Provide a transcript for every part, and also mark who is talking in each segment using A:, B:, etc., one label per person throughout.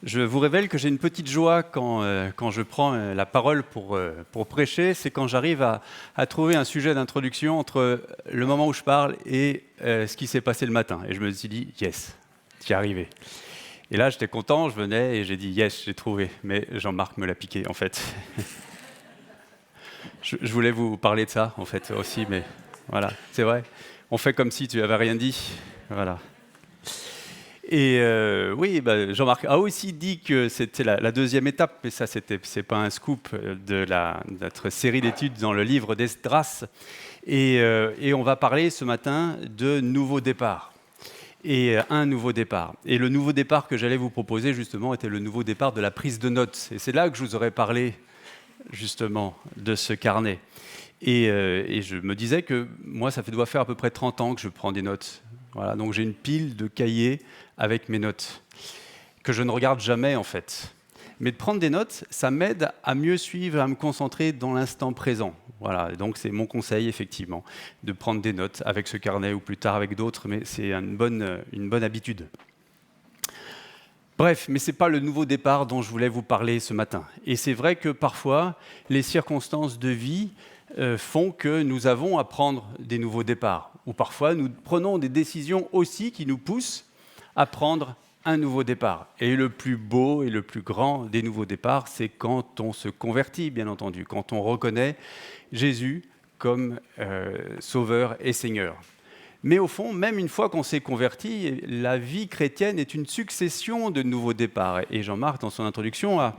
A: Je vous révèle que j'ai une petite joie quand je prends la parole pour prêcher, c'est quand j'arrive à trouver un sujet d'introduction entre le moment où je parle et ce qui s'est passé le matin. Et je me suis dit, yes, j'y arrivé. Et là, j'étais content, je venais et j'ai dit, yes, j'ai trouvé. Mais Jean-Marc me l'a piqué, en fait. Je voulais vous parler de ça, en fait, aussi, mais voilà, c'est vrai. On fait comme si tu n'avais rien dit. Voilà. Et oui, Jean-Marc a aussi dit que c'était la deuxième étape, mais ça, c'est pas un scoop de notre série d'études dans le livre d'Esdras. Et on va parler ce matin de nouveau départ. Et un nouveau départ. Et le nouveau départ que j'allais vous proposer, justement, était le nouveau départ de la prise de notes. Et c'est là que je vous aurais parlé, justement, de ce carnet. Et je me disais que moi, ça doit faire à peu près 30 ans que je prends des notes. Voilà, donc j'ai une pile de cahiers avec mes notes, que je ne regarde jamais en fait. Mais de prendre des notes, ça m'aide à mieux suivre, à me concentrer dans l'instant présent. Voilà, et donc c'est mon conseil effectivement, de prendre des notes avec ce carnet ou plus tard avec d'autres, mais c'est une bonne habitude. Bref, mais ce n'est pas le nouveau départ dont je voulais vous parler ce matin. Et c'est vrai que parfois, les circonstances de vie font que nous avons à prendre des nouveaux départs. Ou parfois, nous prenons des décisions aussi qui nous poussent à prendre un nouveau départ. Et le plus beau et le plus grand des nouveaux départs, c'est quand on se convertit, bien entendu, quand on reconnaît Jésus comme Sauveur et Seigneur. Mais au fond, même une fois qu'on s'est converti, la vie chrétienne est une succession de nouveaux départs. Et Jean-Marc, dans son introduction,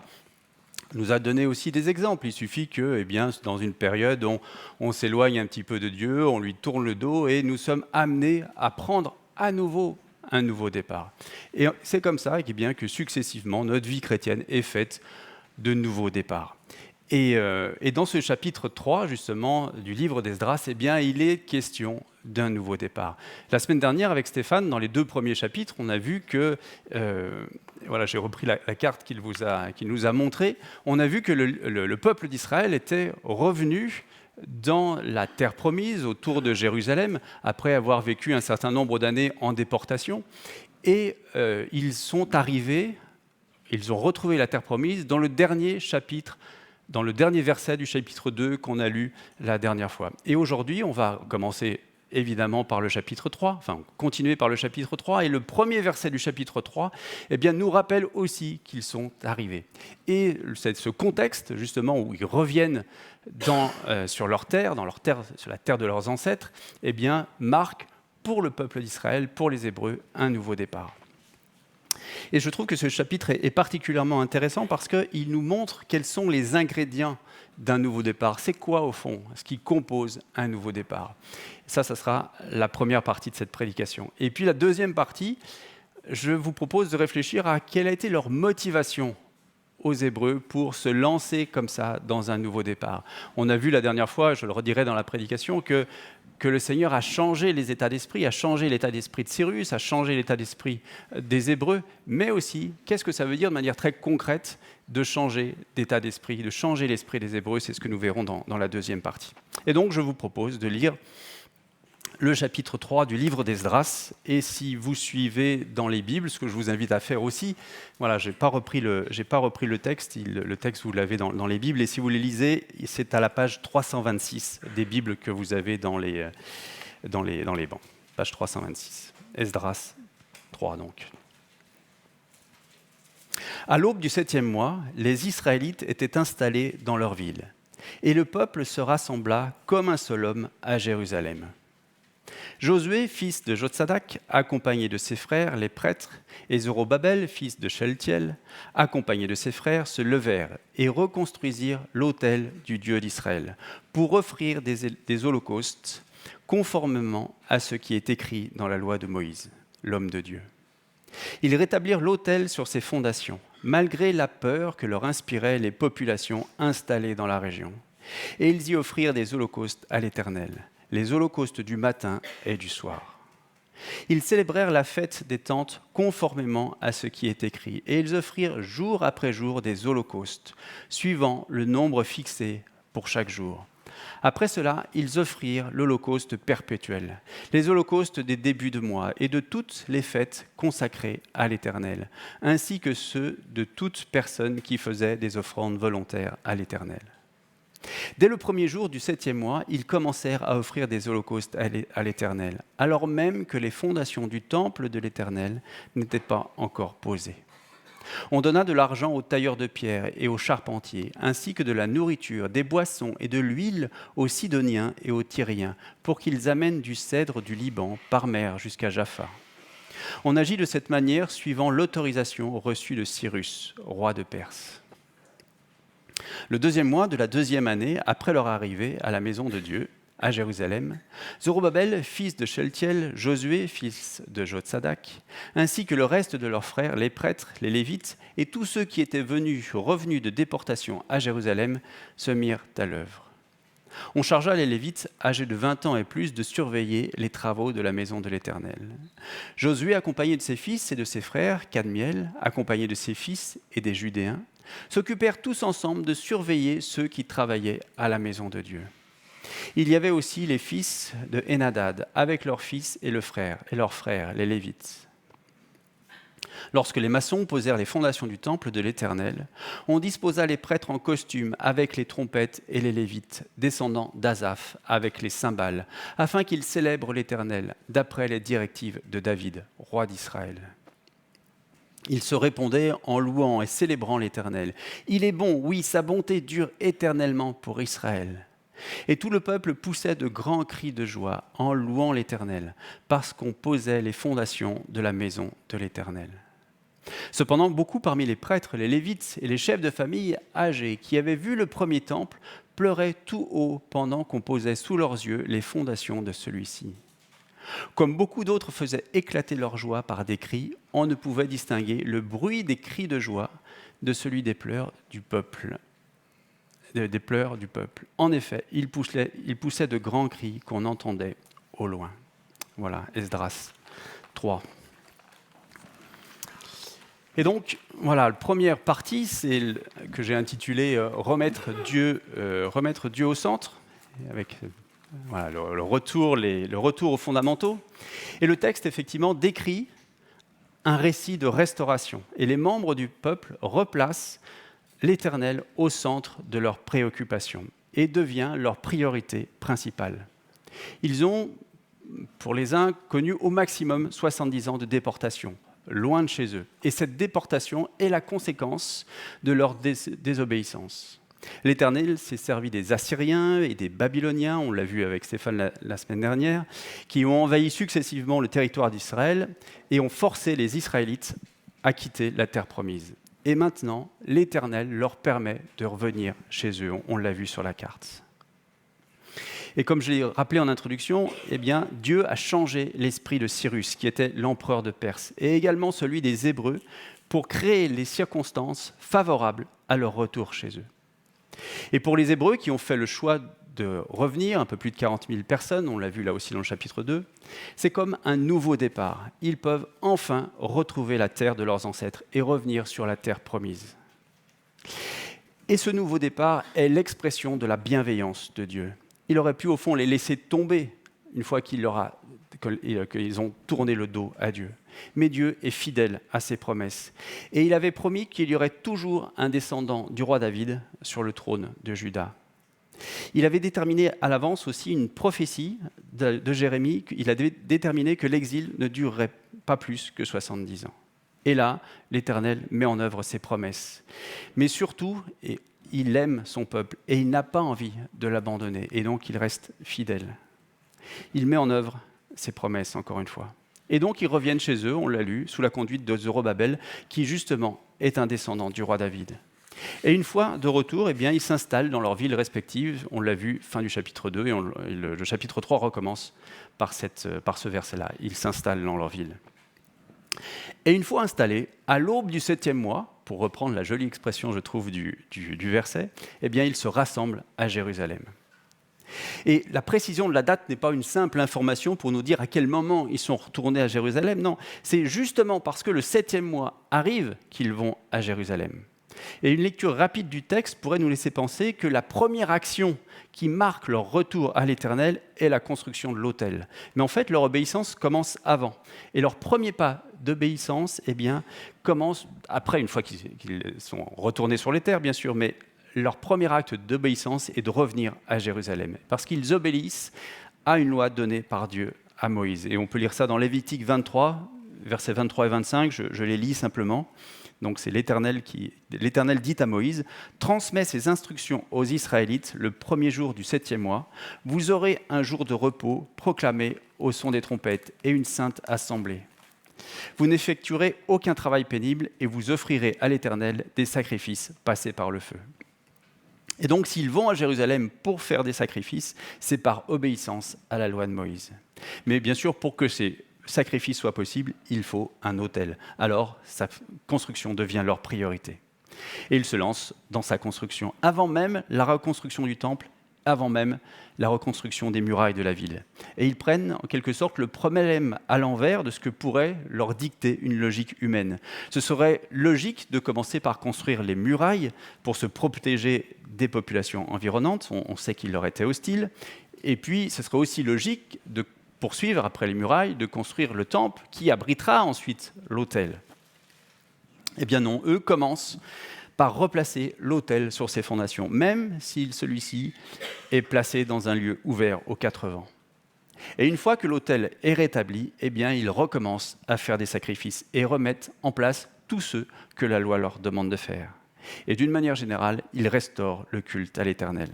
A: nous a donné aussi des exemples. Il suffit que, dans une période où on s'éloigne un petit peu de Dieu, on lui tourne le dos et nous sommes amenés à prendre à nouveau un nouveau départ. Et c'est comme ça que successivement, notre vie chrétienne est faite de nouveaux départs. Et dans ce chapitre 3, justement, du livre d'Esdras, il est question d'un nouveau départ. La semaine dernière, avec Stéphane, dans les 2 premiers chapitres, on a vu que, j'ai repris la carte qu'il nous a montrée, on a vu que le peuple d'Israël était revenu dans la terre promise, autour de Jérusalem, après avoir vécu un certain nombre d'années en déportation. Et ils sont arrivés, ils ont retrouvé la terre promise dans le dernier chapitre, dans le dernier verset du chapitre 2 qu'on a lu la dernière fois. Et aujourd'hui, on va commencer évidemment par le chapitre 3, continuer par le chapitre 3, et le premier verset du chapitre 3 nous rappelle aussi qu'ils sont arrivés. Et c'est ce contexte, justement, où ils reviennent sur leur terre, sur la terre de leurs ancêtres, marque pour le peuple d'Israël, pour les Hébreux, un nouveau départ. Et je trouve que ce chapitre est particulièrement intéressant parce qu'il nous montre quels sont les ingrédients d'un nouveau départ. C'est quoi, au fond, ce qui compose un nouveau départ? Ça sera la première partie de cette prédication. Et puis la deuxième partie, je vous propose de réfléchir à quelle a été leur motivation aux Hébreux pour se lancer comme ça dans un nouveau départ. On a vu la dernière fois, je le redirai dans la prédication, que le Seigneur a changé les états d'esprit, a changé l'état d'esprit de Cyrus, a changé l'état d'esprit des Hébreux, mais aussi, qu'est-ce que ça veut dire de manière très concrète de changer d'état d'esprit, de changer l'esprit des Hébreux? C'est ce que nous verrons dans la deuxième partie. Et donc, je vous propose de lire le chapitre 3 du livre d'Esdras, et si vous suivez dans les Bibles, ce que je vous invite à faire aussi, voilà, je n'ai pas repris le texte, le texte vous l'avez dans les Bibles, et si vous les lisez, c'est à la page 326 des Bibles que vous avez dans les bancs, page 326, Esdras 3 donc. À l'aube du 7e mois, les Israélites étaient installés dans leur ville, et le peuple se rassembla comme un seul homme à Jérusalem. Josué, fils de Jotsadak, accompagné de ses frères, les prêtres, et Zorobabel, fils de Sheltiel, accompagné de ses frères, se levèrent et reconstruisirent l'autel du Dieu d'Israël pour offrir des holocaustes conformément à ce qui est écrit dans la loi de Moïse, l'homme de Dieu. Ils rétablirent l'autel sur ses fondations, malgré la peur que leur inspiraient les populations installées dans la région. Et ils y offrirent des holocaustes à l'Éternel, les holocaustes du matin et du soir. Ils célébrèrent la fête des tentes conformément à ce qui est écrit, et ils offrirent jour après jour des holocaustes, suivant le nombre fixé pour chaque jour, Après cela, ils offrirent l'holocauste perpétuel, les holocaustes des débuts de mois et de toutes les fêtes consacrées à l'Éternel, ainsi que ceux de toute personne qui faisait des offrandes volontaires à l'Éternel. Dès le premier jour du 7e mois, ils commencèrent à offrir des holocaustes à l'Éternel, alors même que les fondations du temple de l'Éternel n'étaient pas encore posées. On donna de l'argent aux tailleurs de pierre et aux charpentiers, ainsi que de la nourriture, des boissons et de l'huile aux Sidoniens et aux Tyriens, pour qu'ils amènent du cèdre du Liban par mer jusqu'à Jaffa. On agit de cette manière suivant l'autorisation reçue de Cyrus, roi de Perse. Le 2e mois de la 2e année, après leur arrivée à la maison de Dieu, à Jérusalem, Zorobabel, fils de Sheltiel, Josué, fils de Jotsadak, ainsi que le reste de leurs frères, les prêtres, les Lévites, et tous ceux qui étaient revenus de déportation à Jérusalem, se mirent à l'œuvre. On chargea les Lévites, âgés de 20 ans et plus, de surveiller les travaux de la maison de l'Éternel. Josué, accompagné de ses fils et de ses frères, Kadmiel, accompagné de ses fils et des Judéens, s'occupèrent tous ensemble de surveiller ceux qui travaillaient à la maison de Dieu. Il y avait aussi les fils de Henadad, avec leurs fils et leurs frères, les Lévites. Lorsque les maçons posèrent les fondations du temple de l'Éternel, on disposa les prêtres en costume avec les trompettes et les Lévites, descendants d'Asaph, avec les cymbales, afin qu'ils célèbrent l'Éternel, d'après les directives de David, roi d'Israël. Ils se répondaient en louant et célébrant l'Éternel. « Il est bon, oui, sa bonté dure éternellement pour Israël. » Et tout le peuple poussait de grands cris de joie en louant l'Éternel, parce qu'on posait les fondations de la maison de l'Éternel. Cependant, beaucoup parmi les prêtres, les Lévites et les chefs de famille âgés qui avaient vu le premier temple pleuraient tout haut pendant qu'on posait sous leurs yeux les fondations de celui-ci. Comme beaucoup d'autres faisaient éclater leur joie par des cris, on ne pouvait distinguer le bruit des cris de joie de celui des pleurs du peuple. En effet, ils poussaient de grands cris qu'on entendait au loin. Voilà, Esdras 3. Et donc, voilà, la première partie, c'est que j'ai intitulé remettre Dieu au centre, avec voilà, le retour aux fondamentaux. Et le texte, effectivement, décrit un récit de restauration. Et les membres du peuple replacent l'Éternel au centre de leurs préoccupations et devient leur priorité principale. Ils ont, pour les uns, connu au maximum 70 ans de déportation, loin de chez eux. Et cette déportation est la conséquence de leur désobéissance. L'Éternel s'est servi des Assyriens et des Babyloniens, on l'a vu avec Stéphane la semaine dernière, qui ont envahi successivement le territoire d'Israël et ont forcé les Israélites à quitter la terre promise. Et maintenant, l'Éternel leur permet de revenir chez eux. On l'a vu sur la carte. Et comme je l'ai rappelé en introduction, eh bien, Dieu a changé l'esprit de Cyrus, qui était l'empereur de Perse, et également celui des Hébreux, pour créer les circonstances favorables à leur retour chez eux. Et pour les Hébreux qui ont fait le choix de revenir, un peu plus de 40 000 personnes, on l'a vu là aussi dans le chapitre 2, c'est comme un nouveau départ. Ils peuvent enfin retrouver la terre de leurs ancêtres et revenir sur la terre promise. Et ce nouveau départ est l'expression de la bienveillance de Dieu. Il aurait pu au fond les laisser tomber une fois qu'ils ont tourné le dos à Dieu. Mais Dieu est fidèle à ses promesses. Et il avait promis qu'il y aurait toujours un descendant du roi David sur le trône de Juda. Il avait déterminé à l'avance aussi une prophétie de Jérémie. Il a déterminé que l'exil ne durerait pas plus que 70 ans. Et là, l'Éternel met en œuvre ses promesses. Mais surtout, il aime son peuple et il n'a pas envie de l'abandonner. Et donc, il reste fidèle. Il met en œuvre ses promesses, encore une fois. Et donc, ils reviennent chez eux, on l'a lu, sous la conduite de Zorobabel, qui justement est un descendant du roi David. Et une fois de retour, eh bien, ils s'installent dans leurs villes respectives. On l'a vu, fin du chapitre 2, et le chapitre 3 recommence par ce verset-là. Ils s'installent dans leur ville. Et une fois installés, à l'aube du 7e mois, pour reprendre la jolie expression, je trouve, du verset, eh bien, ils se rassemblent à Jérusalem. Et la précision de la date n'est pas une simple information pour nous dire à quel moment ils sont retournés à Jérusalem. Non, c'est justement parce que le 7e mois arrive qu'ils vont à Jérusalem. Et une lecture rapide du texte pourrait nous laisser penser que la première action qui marque leur retour à l'Éternel est la construction de l'autel. Mais en fait, leur obéissance commence avant. Et leur premier pas d'obéissance, commence après, une fois qu'ils sont retournés sur les terres, bien sûr, mais leur premier acte d'obéissance est de revenir à Jérusalem, parce qu'ils obéissent à une loi donnée par Dieu à Moïse. Et on peut lire ça dans Lévitique 23, versets 23 et 25, je les lis simplement. Donc c'est l'Éternel dit à Moïse, « Transmets ces instructions aux Israélites le premier jour du 7e mois. Vous aurez un jour de repos proclamé au son des trompettes et une sainte assemblée. Vous n'effectuerez aucun travail pénible et vous offrirez à l'Éternel des sacrifices passés par le feu. » Et donc s'ils vont à Jérusalem pour faire des sacrifices, c'est par obéissance à la loi de Moïse. Mais bien sûr, pour que ces sacrifice soit possible, il faut un autel. Alors, sa construction devient leur priorité. Et ils se lancent dans sa construction, avant même la reconstruction du temple, avant même la reconstruction des murailles de la ville. Et ils prennent en quelque sorte le problème à l'envers de ce que pourrait leur dicter une logique humaine. Ce serait logique de commencer par construire les murailles pour se protéger des populations environnantes, on sait qu'ils leur étaient hostiles, et puis ce serait aussi logique de poursuivre après les murailles, de construire le temple qui abritera ensuite l'autel. Eh bien non, eux commencent par replacer l'autel sur ses fondations, même si celui-ci est placé dans un lieu ouvert aux quatre vents. Et une fois que l'autel est rétabli, eh bien ils recommencent à faire des sacrifices et remettent en place tous ceux que la loi leur demande de faire. Et d'une manière générale, ils restaurent le culte à l'Éternel.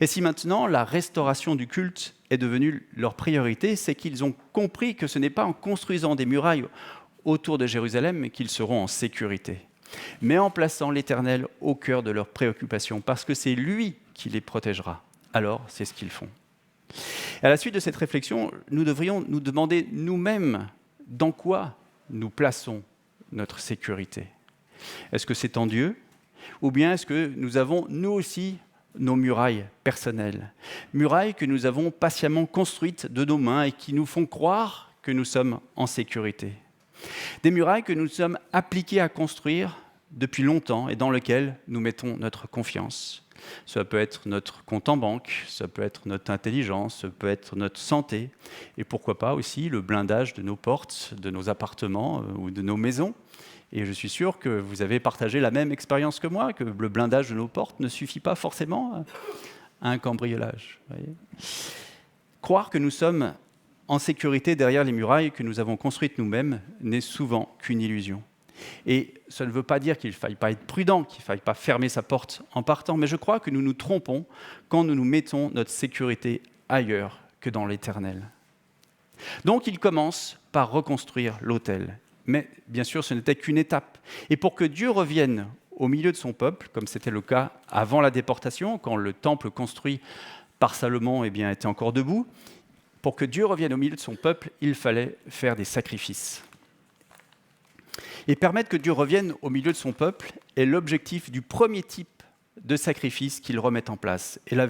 A: Et si maintenant la restauration du culte est devenue leur priorité, c'est qu'ils ont compris que ce n'est pas en construisant des murailles autour de Jérusalem qu'ils seront en sécurité, mais en plaçant l'Éternel au cœur de leurs préoccupations, parce que c'est lui qui les protégera. Alors, c'est ce qu'ils font. Et à la suite de cette réflexion, nous devrions nous demander nous-mêmes dans quoi nous plaçons notre sécurité. Est-ce que c'est en Dieu ? Ou bien est-ce que nous avons, nous aussi, nos murailles personnelles, murailles que nous avons patiemment construites de nos mains et qui nous font croire que nous sommes en sécurité. Des murailles que nous sommes appliqués à construire depuis longtemps et dans lesquelles nous mettons notre confiance. Ça peut être notre compte en banque, ça peut être notre intelligence, ça peut être notre santé, et pourquoi pas aussi le blindage de nos portes, de nos appartements ou de nos maisons. Et je suis sûr que vous avez partagé la même expérience que moi, que le blindage de nos portes ne suffit pas forcément à un cambriolage. Voyez. Croire que nous sommes en sécurité derrière les murailles que nous avons construites nous-mêmes n'est souvent qu'une illusion. Et ça ne veut pas dire qu'il ne faille pas être prudent, qu'il ne faille pas fermer sa porte en partant, mais je crois que nous nous trompons quand nous mettons notre sécurité ailleurs que dans l'Éternel. Donc il commence par reconstruire l'autel. Mais bien sûr, ce n'était qu'une étape. Et pour que Dieu revienne au milieu de son peuple, comme c'était le cas avant la déportation, quand le temple construit par Salomon était encore debout, pour que Dieu revienne au milieu de son peuple, il fallait faire des sacrifices. Et permettre que Dieu revienne au milieu de son peuple est l'objectif du premier type de sacrifice qu'ils remettent en place. Et la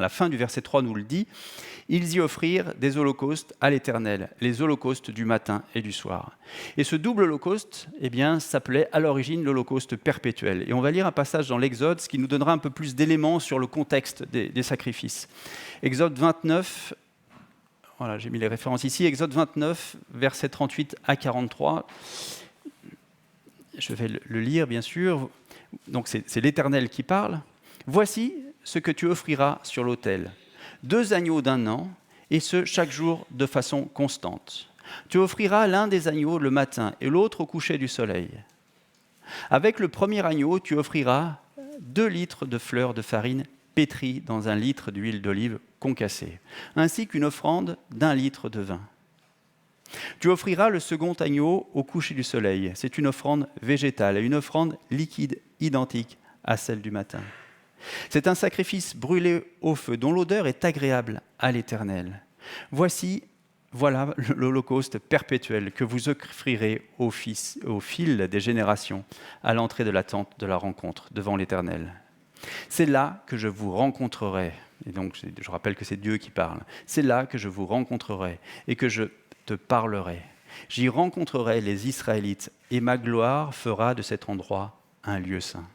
A: fin du verset 3 nous le dit, « Ils y offrirent des holocaustes à l'Éternel, les holocaustes du matin et du soir. » Et ce double holocauste s'appelait à l'origine l'holocauste perpétuel. Et on va lire un passage dans l'Exode, ce qui nous donnera un peu plus d'éléments sur le contexte des sacrifices. Exode 29, voilà, j'ai mis les références ici, Exode 29, versets 38 à 43. Je vais le lire, bien sûr. Donc c'est l'Éternel qui parle. « Voici ce que tu offriras sur l'autel. 2 agneaux d'1 an, et ce, chaque jour de façon constante. Tu offriras l'un des agneaux le matin et l'autre au coucher du soleil. Avec le premier agneau, tu offriras 2 litres de fleur de farine pétrie dans 1 litre d'huile d'olive concassée, ainsi qu'une offrande d'1 litre de vin. Tu offriras le second agneau au coucher du soleil. C'est une offrande végétale et une offrande liquide identique à celle du matin. C'est un sacrifice brûlé au feu dont l'odeur est agréable à l'Éternel. Voilà l'holocauste perpétuel que vous offrirez au fil des générations à l'entrée de la tente de la rencontre devant l'Éternel. C'est là que je vous rencontrerai. Et donc, je rappelle que c'est Dieu qui parle. C'est là que je vous rencontrerai et que je te parlerai. J'y rencontrerai les Israélites et ma gloire fera de cet endroit un lieu saint.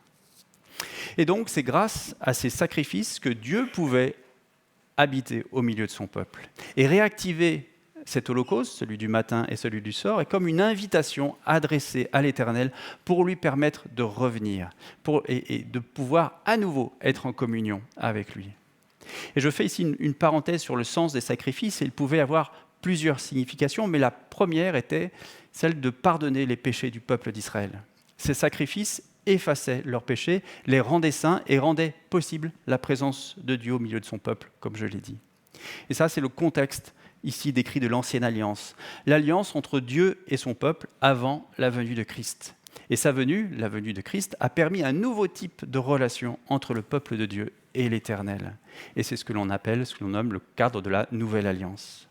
A: Et donc, c'est grâce à ces sacrifices que Dieu pouvait habiter au milieu de son peuple. Et réactiver cet holocauste, celui du matin et celui du soir, est comme une invitation adressée à l'Éternel pour lui permettre de revenir et de pouvoir à nouveau être en communion avec lui. Et je fais ici une parenthèse sur le sens des sacrifices. Il pouvait avoir plusieurs significations, mais la première était celle de pardonner les péchés du peuple d'Israël. Ces sacrifices effaçaient leurs péchés, les rendaient saints et rendaient possible la présence de Dieu au milieu de son peuple, comme je l'ai dit. Et ça, c'est le contexte ici décrit de l'ancienne alliance. L'alliance entre Dieu et son peuple avant la venue de Christ. Et sa venue, la venue de Christ, a permis un nouveau type de relation entre le peuple de Dieu et l'Éternel. Et c'est ce que l'on appelle, ce que l'on nomme le cadre de la nouvelle alliance.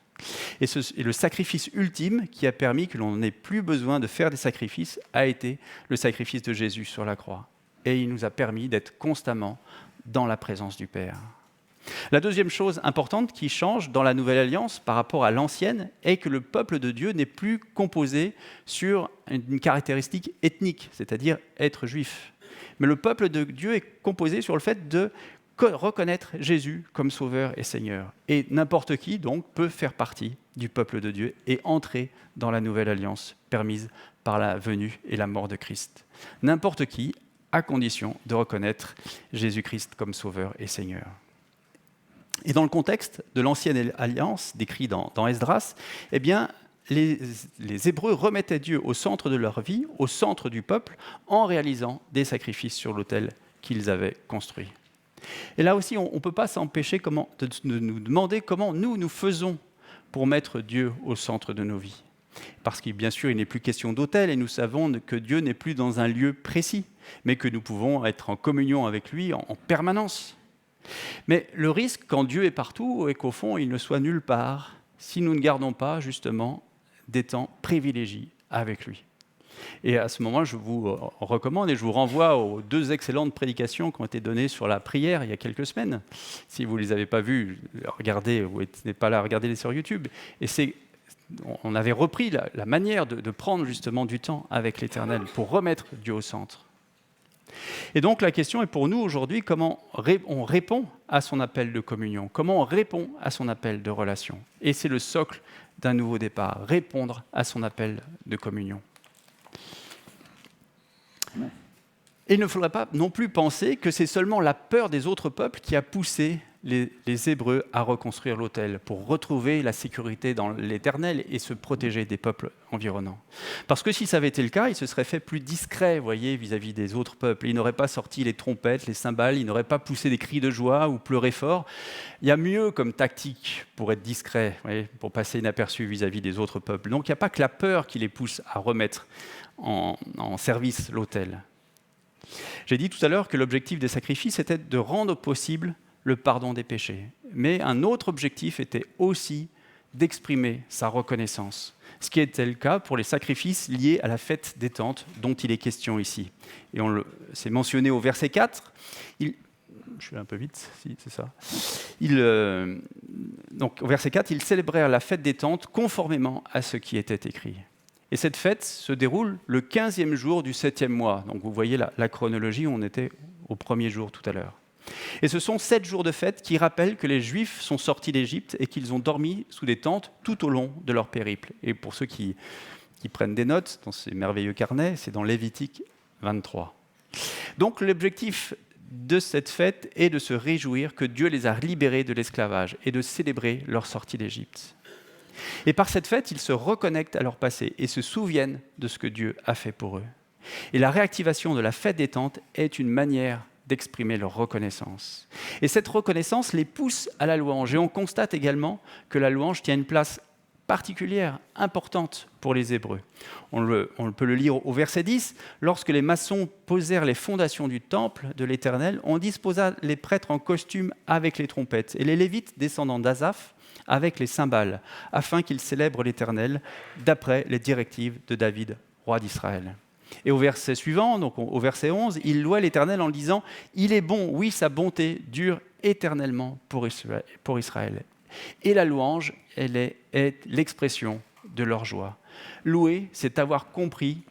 A: Et le sacrifice ultime qui a permis que l'on n'ait plus besoin de faire des sacrifices a été le sacrifice de Jésus sur la croix. Et il nous a permis d'être constamment dans la présence du Père. La deuxième chose importante qui change dans la nouvelle alliance par rapport à l'ancienne est que le peuple de Dieu n'est plus composé sur une caractéristique ethnique, c'est-à-dire être juif. Mais le peuple de Dieu est composé sur le fait de reconnaître Jésus comme Sauveur et Seigneur. Et n'importe qui, donc, peut faire partie du peuple de Dieu et entrer dans la nouvelle alliance permise par la venue et la mort de Christ. N'importe qui, à condition de reconnaître Jésus-Christ comme Sauveur et Seigneur. Et dans le contexte de l'ancienne alliance, décrit dans Esdras, eh bien, les Hébreux remettaient Dieu au centre de leur vie, au centre du peuple, en réalisant des sacrifices sur l'autel qu'ils avaient construit. Et là aussi, on ne peut pas s'empêcher de nous demander comment nous faisons pour mettre Dieu au centre de nos vies. Parce que bien sûr, il n'est plus question d'autel, et nous savons que Dieu n'est plus dans un lieu précis, mais que nous pouvons être en communion avec lui en permanence. Mais le risque, quand Dieu est partout, est qu'au fond, il ne soit nulle part, si nous ne gardons pas, justement, des temps privilégiés avec lui. Et à ce moment, je vous recommande et je vous renvoie aux 2 excellentes prédications qui ont été données sur la prière il y a quelques semaines. Si vous ne les avez pas vues, regardez, vous n'êtes pas là, regardez-les sur YouTube. Et on avait repris la manière de prendre justement du temps avec l'Éternel pour remettre Dieu au centre. Et donc la question est pour nous aujourd'hui, comment on répond à son appel de communion, comment on répond à son appel de relation. Et c'est le socle d'un nouveau départ, répondre à son appel de communion. Et il ne faudrait pas non plus penser que c'est seulement la peur des autres peuples qui a poussé les Hébreux à reconstruire l'autel pour retrouver la sécurité dans l'Éternel et se protéger des peuples environnants. Parce que si ça avait été le cas, ils se seraient fait plus discrets, voyez, vis-à-vis des autres peuples. Ils n'auraient pas sorti les trompettes, les cymbales, ils n'auraient pas poussé des cris de joie ou pleuré fort. Il y a mieux comme tactique pour être discret, voyez, pour passer inaperçu vis-à-vis des autres peuples. Donc il n'y a pas que la peur qui les pousse à remettre en service l'autel. J'ai dit tout à l'heure que l'objectif des sacrifices était de rendre possible le pardon des péchés. Mais un autre objectif était aussi d'exprimer sa reconnaissance, ce qui était le cas pour les sacrifices liés à la fête des tentes dont il est question ici. Et c'est mentionné au verset 4. Je suis un peu vite, si, c'est ça. Donc, au verset 4, ils célébrèrent la fête des tentes conformément à ce qui était écrit. Et cette fête se déroule le 15e jour du 7e mois. Donc vous voyez la chronologie, on était au premier jour tout à l'heure. Et ce sont 7 jours de fête qui rappellent que les Juifs sont sortis d'Égypte et qu'ils ont dormi sous des tentes tout au long de leur périple. Et pour ceux qui prennent des notes dans ces merveilleux carnets, c'est dans Lévitique 23. Donc l'objectif de cette fête est de se réjouir que Dieu les a libérés de l'esclavage et de célébrer leur sortie d'Égypte. Et par cette fête, ils se reconnectent à leur passé et se souviennent de ce que Dieu a fait pour eux. Et la réactivation de la fête des tentes est une manière d'exprimer leur reconnaissance. Et cette reconnaissance les pousse à la louange. Et on constate également que la louange tient une place particulière, importante pour les Hébreux. On peut le lire au verset 10. « Lorsque les maçons posèrent les fondations du temple de l'Éternel, on disposa les prêtres en costume avec les trompettes et les Lévites descendants d'Asaph avec les cymbales, afin qu'ils célèbrent l'Éternel d'après les directives de David, roi d'Israël. » Et au verset suivant, donc au verset 11, il louait l'Éternel en disant « Il est bon, oui, sa bonté dure éternellement pour Israël. » Et la louange, elle est l'expression de leur joie. Louer, c'est avoir compris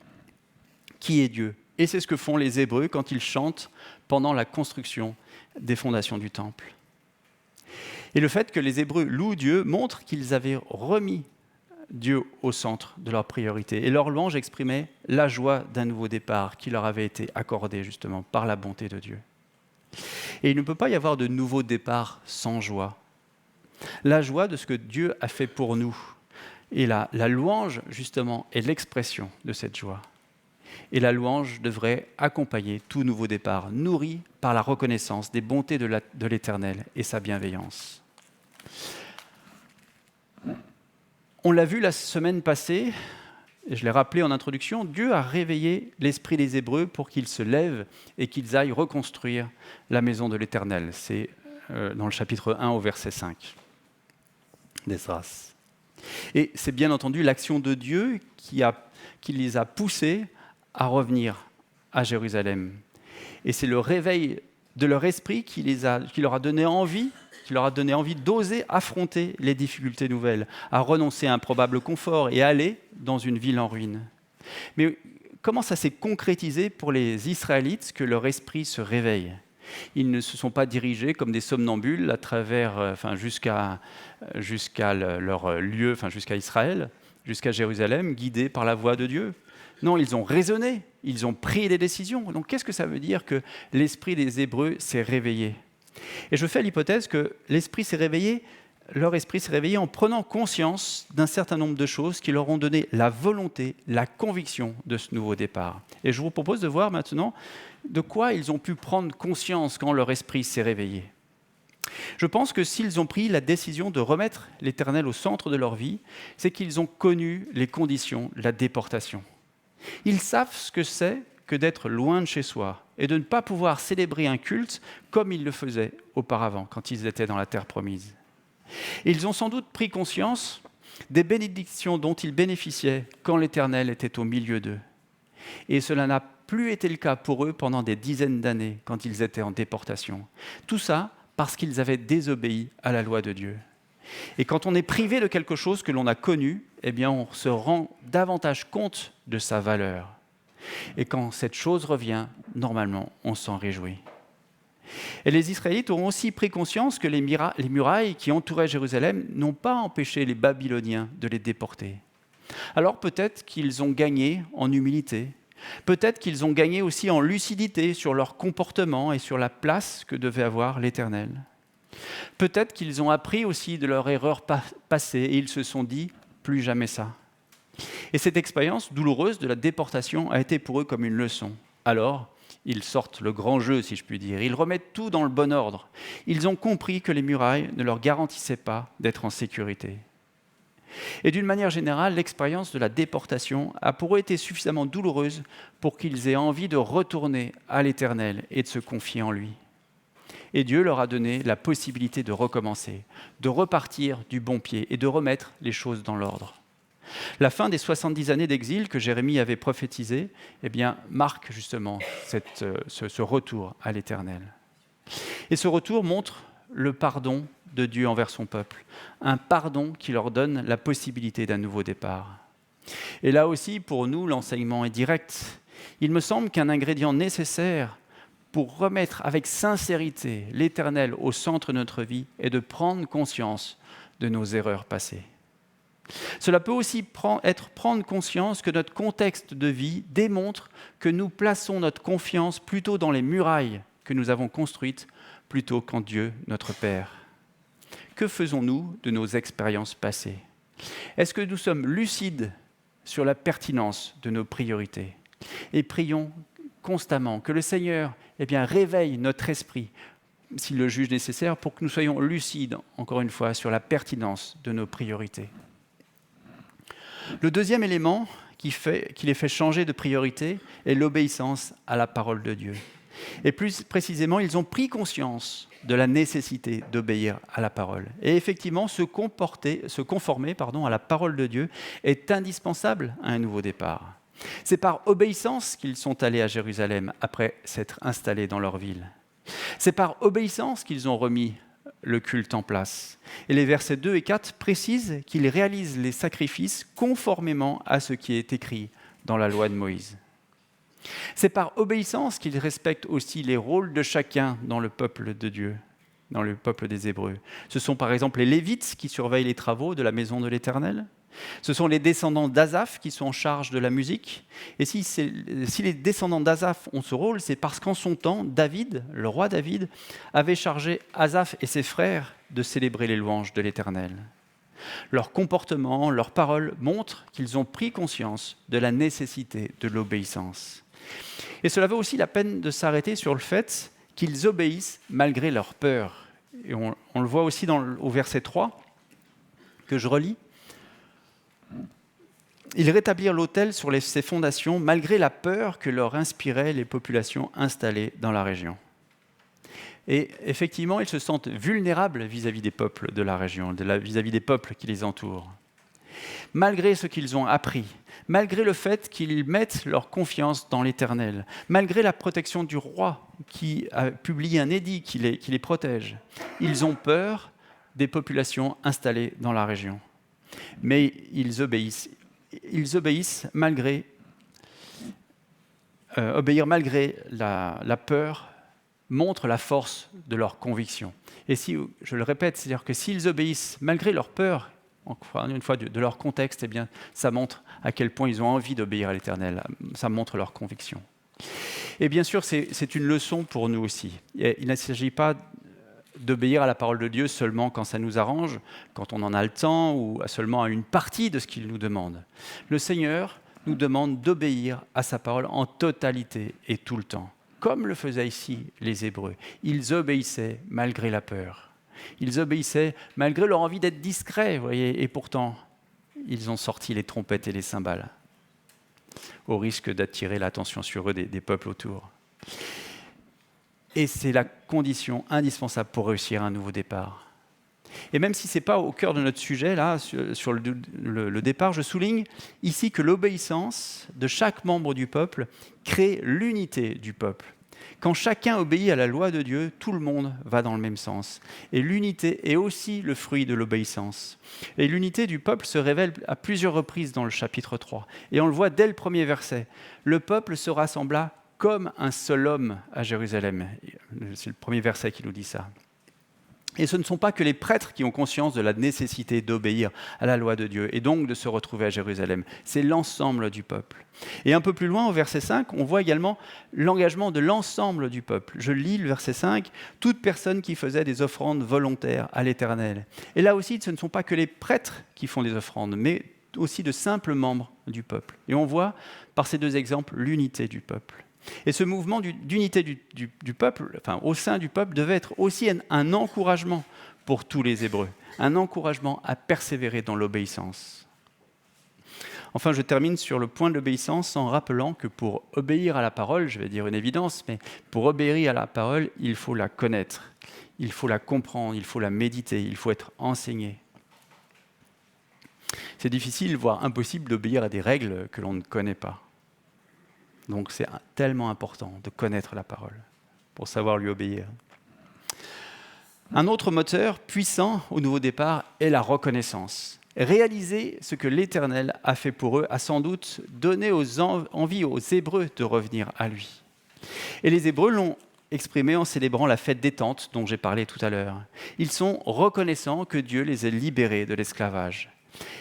A: qui est Dieu Et c'est ce que font les Hébreux quand ils chantent pendant la construction des fondations du temple. Et le fait que les Hébreux louent Dieu montre qu'ils avaient remis Dieu au centre de leur priorité. Et leur louange exprimait la joie d'un nouveau départ qui leur avait été accordé justement par la bonté de Dieu. Et il ne peut pas y avoir de nouveau départ sans joie. La joie de ce que Dieu a fait pour nous. Et la louange, justement, est l'expression de cette joie. Et la louange devrait accompagner tout nouveau départ, nourri par la reconnaissance des bontés de l'Éternel et sa bienveillance. On l'a vu la semaine passée, et je l'ai rappelé en introduction, Dieu a réveillé l'esprit des Hébreux pour qu'ils se lèvent et qu'ils aillent reconstruire la maison de l'Éternel. C'est dans le chapitre 1 au verset 5 d'Esdras. Et c'est bien entendu l'action de Dieu qui les a poussés à revenir à Jérusalem. Et c'est le réveil de leur esprit qui leur a donné envie d'oser affronter les difficultés nouvelles, à renoncer à un probable confort et aller dans une ville en ruine. Mais comment ça s'est concrétisé pour les Israélites que leur esprit se réveille ? Ils ne se sont pas dirigés comme des somnambules à travers, jusqu'à leur lieu, jusqu'à Israël, jusqu'à Jérusalem, guidés par la voix de Dieu. Non, ils ont raisonné, ils ont pris des décisions. Donc qu'est-ce que ça veut dire que l'esprit des Hébreux s'est réveillé ? Et je fais l'hypothèse que leur esprit s'est réveillé en prenant conscience d'un certain nombre de choses qui leur ont donné la volonté, la conviction de ce nouveau départ. Et je vous propose de voir maintenant de quoi ils ont pu prendre conscience quand leur esprit s'est réveillé. Je pense que s'ils ont pris la décision de remettre l'Éternel au centre de leur vie, c'est qu'ils ont connu les conditions de la déportation. Ils savent ce que c'est que d'être loin de chez soi et de ne pas pouvoir célébrer un culte comme ils le faisaient auparavant, quand ils étaient dans la terre promise. Et ils ont sans doute pris conscience des bénédictions dont ils bénéficiaient quand l'Éternel était au milieu d'eux. Et cela n'a plus été le cas pour eux pendant des dizaines d'années, quand ils étaient en déportation. Tout ça parce qu'ils avaient désobéi à la loi de Dieu. Et quand on est privé de quelque chose que l'on a connu, eh bien on se rend davantage compte de sa valeur. Et quand cette chose revient, normalement, on s'en réjouit. Et les Israélites ont aussi pris conscience que les murailles qui entouraient Jérusalem n'ont pas empêché les Babyloniens de les déporter. Alors peut-être qu'ils ont gagné en humilité, peut-être qu'ils ont gagné aussi en lucidité sur leur comportement et sur la place que devait avoir l'Éternel. Peut-être qu'ils ont appris aussi de leur erreur passée et ils se sont dit « plus jamais ça ». Et cette expérience douloureuse de la déportation a été pour eux comme une leçon. Alors, ils sortent le grand jeu, si je puis dire. Ils remettent tout dans le bon ordre. Ils ont compris que les murailles ne leur garantissaient pas d'être en sécurité. Et d'une manière générale, l'expérience de la déportation a pour eux été suffisamment douloureuse pour qu'ils aient envie de retourner à l'Éternel et de se confier en lui. Et Dieu leur a donné la possibilité de recommencer, de repartir du bon pied et de remettre les choses dans l'ordre. La fin des 70 années d'exil que Jérémie avait prophétisé marque justement ce retour à l'Éternel. Et ce retour montre le pardon de Dieu envers son peuple, un pardon qui leur donne la possibilité d'un nouveau départ. Et là aussi, pour nous, l'enseignement est direct. Il me semble qu'un ingrédient nécessaire pour remettre avec sincérité l'Éternel au centre de notre vie est de prendre conscience de nos erreurs passées. Cela peut aussi être prendre conscience que notre contexte de vie démontre que nous plaçons notre confiance plutôt dans les murailles que nous avons construites plutôt qu'en Dieu, notre Père. Que faisons-nous de nos expériences passées ? Est-ce que nous sommes lucides sur la pertinence de nos priorités ? Et prions constamment que le Seigneur réveille notre esprit, s'il le juge nécessaire, pour que nous soyons lucides, encore une fois, sur la pertinence de nos priorités. Le deuxième élément qui les fait changer de priorité est l'obéissance à la parole de Dieu. Et plus précisément, ils ont pris conscience de la nécessité d'obéir à la parole. Et effectivement, se conformer à la parole de Dieu est indispensable à un nouveau départ. C'est par obéissance qu'ils sont allés à Jérusalem après s'être installés dans leur ville. C'est par obéissance qu'ils ont remis le culte en place. Et les versets 2 et 4 précisent qu'ils réalisent les sacrifices conformément à ce qui est écrit dans la loi de Moïse. C'est par obéissance qu'ils respectent aussi les rôles de chacun dans le peuple de Dieu, dans le peuple des Hébreux. Ce sont par exemple les Lévites qui surveillent les travaux de la maison de l'Éternel. Ce sont les descendants d'Asaph qui sont en charge de la musique. Et si les descendants d'Asaph ont ce rôle, c'est parce qu'en son temps, David, le roi David, avait chargé Asaph et ses frères de célébrer les louanges de l'Éternel. Leur comportement, leurs paroles montrent qu'ils ont pris conscience de la nécessité de l'obéissance. Et cela vaut aussi la peine de s'arrêter sur le fait qu'ils obéissent malgré leur peur. Et on le voit aussi au verset 3, que je relis. Ils rétablirent l'autel sur ses fondations malgré la peur que leur inspiraient les populations installées dans la région. Et effectivement, ils se sentent vulnérables vis-à-vis des peuples de la région, vis-à-vis des peuples qui les entourent. Malgré ce qu'ils ont appris, malgré le fait qu'ils mettent leur confiance dans l'Éternel, malgré la protection du roi qui a publié un édit qui les protège, ils ont peur des populations installées dans la région. Mais ils obéissent. Ils obéissent malgré obéir malgré la peur montre la force de leur conviction. Et si, je le répète, c'est-à-dire que s'ils obéissent malgré leur peur, encore une fois de leur contexte, eh bien, ça montre à quel point ils ont envie d'obéir à l'Éternel. Ça montre leur conviction. Et bien sûr, c'est une leçon pour nous aussi. Il ne s'agit pas d'obéir à la parole de Dieu seulement quand ça nous arrange, quand on en a le temps, ou seulement à une partie de ce qu'il nous demande. Le Seigneur nous demande d'obéir à sa parole en totalité et tout le temps, comme le faisaient ici les Hébreux. Ils obéissaient malgré la peur. Ils obéissaient malgré leur envie d'être discrets, vous voyez, et pourtant, ils ont sorti les trompettes et les cymbales, au risque d'attirer l'attention sur eux des peuples autour. Et c'est la condition indispensable pour réussir un nouveau départ. Et même si ce n'est pas au cœur de notre sujet, là, sur le départ, je souligne ici que l'obéissance de chaque membre du peuple crée l'unité du peuple. Quand chacun obéit à la loi de Dieu, tout le monde va dans le même sens. Et l'unité est aussi le fruit de l'obéissance. Et l'unité du peuple se révèle à plusieurs reprises dans le chapitre 3. Et on le voit dès le premier verset. Le peuple se rassembla comme un seul homme à Jérusalem. C'est le premier verset qui nous dit ça. Et ce ne sont pas que les prêtres qui ont conscience de la nécessité d'obéir à la loi de Dieu et donc de se retrouver à Jérusalem. C'est l'ensemble du peuple. Et un peu plus loin, au verset 5, on voit également l'engagement de l'ensemble du peuple. Je lis le verset 5, « Toute personne qui faisait des offrandes volontaires à l'Éternel ». Et là aussi, ce ne sont pas que les prêtres qui font des offrandes, mais aussi de simples membres du peuple. Et on voit par ces deux exemples l'unité du peuple. Et ce mouvement d'unité du peuple, enfin, au sein du peuple, devait être aussi un encouragement pour tous les Hébreux, un encouragement à persévérer dans l'obéissance. Enfin, je termine sur le point de l'obéissance en rappelant que pour obéir à la parole, je vais dire une évidence, mais pour obéir à la parole, il faut la connaître, il faut la comprendre, il faut la méditer, il faut être enseigné. C'est difficile, voire impossible d'obéir à des règles que l'on ne connaît pas. Donc c'est tellement important de connaître la parole pour savoir lui obéir. Un autre moteur puissant au nouveau départ est la reconnaissance. Réaliser ce que l'Éternel a fait pour eux a sans doute donné envie aux Hébreux de revenir à lui. Et les Hébreux l'ont exprimé en célébrant la fête des tentes dont j'ai parlé tout à l'heure. Ils sont reconnaissants que Dieu les ait libérés de l'esclavage.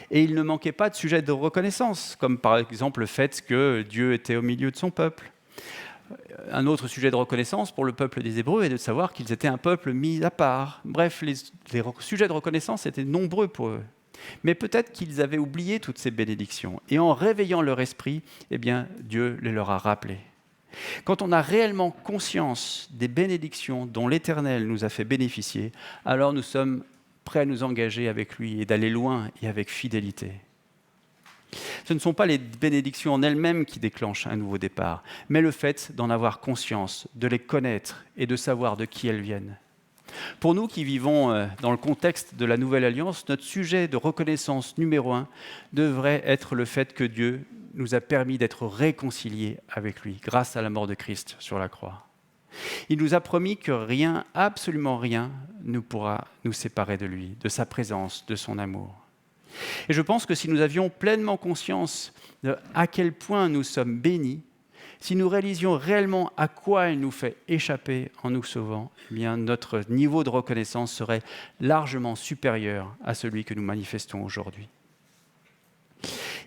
A: Et il ne manquait pas de sujets de reconnaissance, comme par exemple le fait que Dieu était au milieu de son peuple. Un autre sujet de reconnaissance pour le peuple des Hébreux est de savoir qu'ils étaient un peuple mis à part. Bref, les sujets de reconnaissance étaient nombreux pour eux. Mais peut-être qu'ils avaient oublié toutes ces bénédictions. Et en réveillant leur esprit, eh bien, Dieu les leur a rappelées. Quand on a réellement conscience des bénédictions dont l'Éternel nous a fait bénéficier, alors nous sommes prêts à nous engager avec lui et d'aller loin et avec fidélité. Ce ne sont pas les bénédictions en elles-mêmes qui déclenchent un nouveau départ, mais le fait d'en avoir conscience, de les connaître et de savoir de qui elles viennent. Pour nous qui vivons dans le contexte de la Nouvelle Alliance, notre sujet de reconnaissance numéro 1 devrait être le fait que Dieu nous a permis d'être réconciliés avec lui grâce à la mort de Christ sur la croix. Il nous a promis que rien, absolument rien, ne pourra nous séparer de lui, de sa présence, de son amour. Et je pense que si nous avions pleinement conscience de à quel point nous sommes bénis, si nous réalisions réellement à quoi il nous fait échapper en nous sauvant, eh bien notre niveau de reconnaissance serait largement supérieur à celui que nous manifestons aujourd'hui.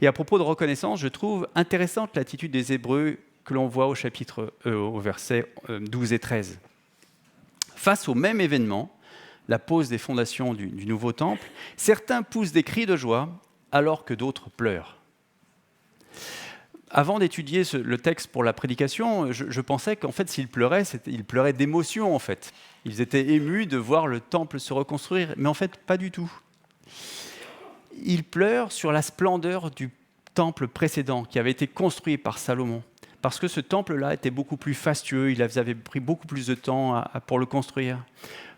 A: Et à propos de reconnaissance, je trouve intéressante l'attitude des Hébreux que l'on voit au verset 12 et 13. Face au même événement, la pose des fondations du nouveau temple, certains poussent des cris de joie alors que d'autres pleurent. Avant d'étudier le texte pour la prédication, je pensais qu'en fait, s'ils pleuraient, ils pleuraient d'émotion, en fait. Ils étaient émus de voir le temple se reconstruire, mais en fait, pas du tout. Ils pleurent sur la splendeur du temple précédent qui avait été construit par Salomon, parce que ce temple-là était beaucoup plus fastueux, il avait pris beaucoup plus de temps pour le construire,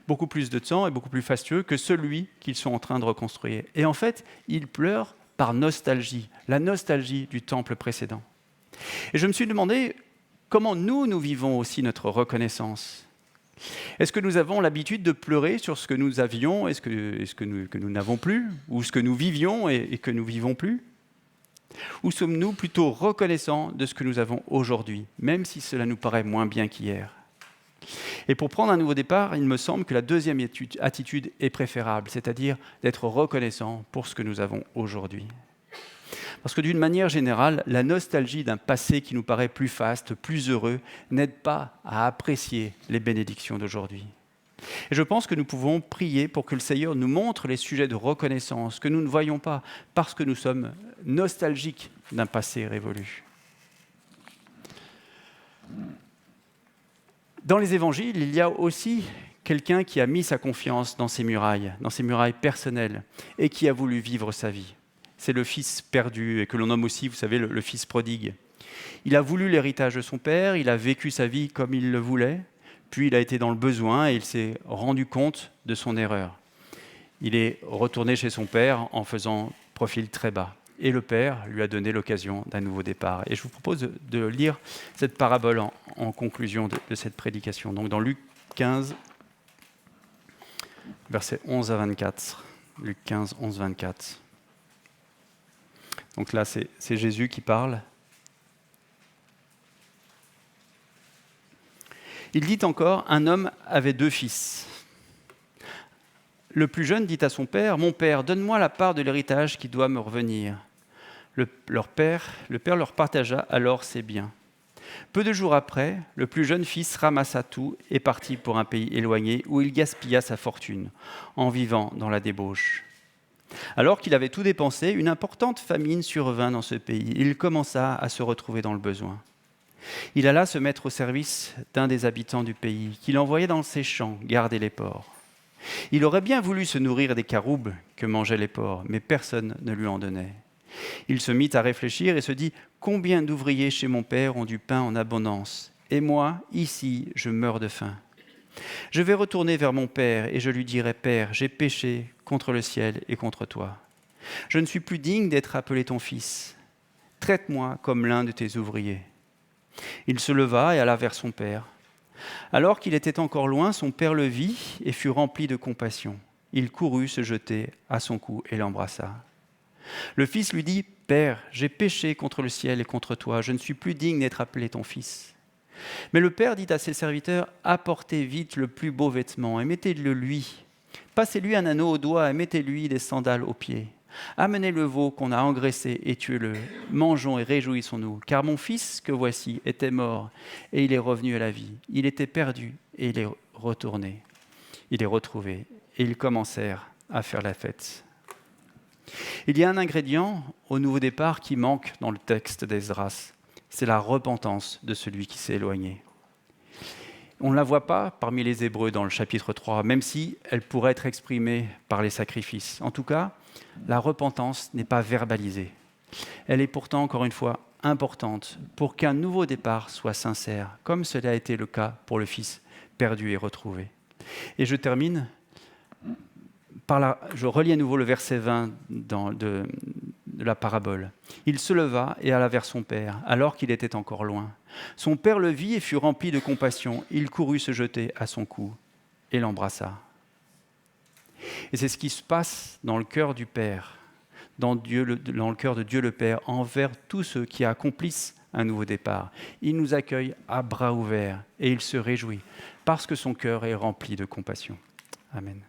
A: beaucoup plus de temps et beaucoup plus fastueux que celui qu'ils sont en train de reconstruire. Et en fait, ils pleurent par nostalgie, la nostalgie du temple précédent. Et je me suis demandé comment nous vivons aussi notre reconnaissance. Est-ce que nous avons l'habitude de pleurer sur ce que nous avions et que nous n'avons plus, ou ce que nous vivions et que nous vivons plus? Ou sommes-nous plutôt reconnaissants de ce que nous avons aujourd'hui, même si cela nous paraît moins bien qu'hier? Et pour prendre un nouveau départ, il me semble que la deuxième attitude est préférable, c'est-à-dire d'être reconnaissant pour ce que nous avons aujourd'hui. Parce que d'une manière générale, la nostalgie d'un passé qui nous paraît plus faste, plus heureux, n'aide pas à apprécier les bénédictions d'aujourd'hui. Et je pense que nous pouvons prier pour que le Seigneur nous montre les sujets de reconnaissance que nous ne voyons pas, parce que nous sommes nostalgiques d'un passé révolu. Dans les évangiles, il y a aussi quelqu'un qui a mis sa confiance dans ses murailles personnelles, et qui a voulu vivre sa vie. C'est le fils perdu, et que l'on nomme aussi, vous savez, le fils prodigue. Il a voulu l'héritage de son père, il a vécu sa vie comme il le voulait, puis il a été dans le besoin et il s'est rendu compte de son erreur. Il est retourné chez son père en faisant profil très bas. Et le père lui a donné l'occasion d'un nouveau départ. Et je vous propose de lire cette parabole en conclusion de cette prédication. Donc dans Luc 15, versets 11 à 24. Luc 15, 11, 24. Donc là, c'est Jésus qui parle. Il dit encore, un homme avait 2 fils. Le plus jeune dit à son père, « Mon père, donne-moi la part de l'héritage qui doit me revenir. » Le père leur partagea alors ses biens. Peu de jours après, le plus jeune fils ramassa tout et partit pour un pays éloigné où il gaspilla sa fortune en vivant dans la débauche. Alors qu'il avait tout dépensé, une importante famine survint dans ce pays. Il commença à se retrouver dans le besoin. Il alla se mettre au service d'un des habitants du pays, qu'il envoyait dans ses champs garder les porcs. Il aurait bien voulu se nourrir des caroubes que mangeaient les porcs, mais personne ne lui en donnait. Il se mit à réfléchir et se dit « Combien d'ouvriers chez mon père ont du pain en abondance, et moi, ici, je meurs de faim. Je vais retourner vers mon père et je lui dirai « Père, j'ai péché contre le ciel et contre toi. Je ne suis plus digne d'être appelé ton fils. Traite-moi comme l'un de tes ouvriers. » Il se leva et alla vers son père. Alors qu'il était encore loin, son père le vit et fut rempli de compassion. Il courut se jeter à son cou et l'embrassa. Le fils lui dit « Père, j'ai péché contre le ciel et contre toi, je ne suis plus digne d'être appelé ton fils. » Mais le père dit à ses serviteurs « Apportez vite le plus beau vêtement et mettez-le lui. Passez-lui un anneau au doigt et mettez-lui des sandales aux pieds. Amenez le veau qu'on a engraissé et tuez-le. Mangeons et réjouissons-nous, car mon fils que voici était mort et il est revenu à la vie. Il était perdu et il est retourné. Il est retrouvé et ils commencèrent à faire la fête. » Il y a un ingrédient au nouveau départ qui manque dans le texte d'Esdras. C'est la repentance de celui qui s'est éloigné. On ne la voit pas parmi les Hébreux dans le chapitre 3, même si elle pourrait être exprimée par les sacrifices. En tout cas, la repentance n'est pas verbalisée. Elle est pourtant, encore une fois, importante pour qu'un nouveau départ soit sincère, comme cela a été le cas pour le fils perdu et retrouvé. Et je termine je relis à nouveau le verset 20 de la parabole. Il se leva et alla vers son père, alors qu'il était encore loin. Son père le vit et fut rempli de compassion. Il courut se jeter à son cou et l'embrassa. Et c'est ce qui se passe dans le cœur du Père, dans le cœur de Dieu le Père envers tous ceux qui accomplissent un nouveau départ. Il nous accueille à bras ouverts et il se réjouit parce que son cœur est rempli de compassion. Amen.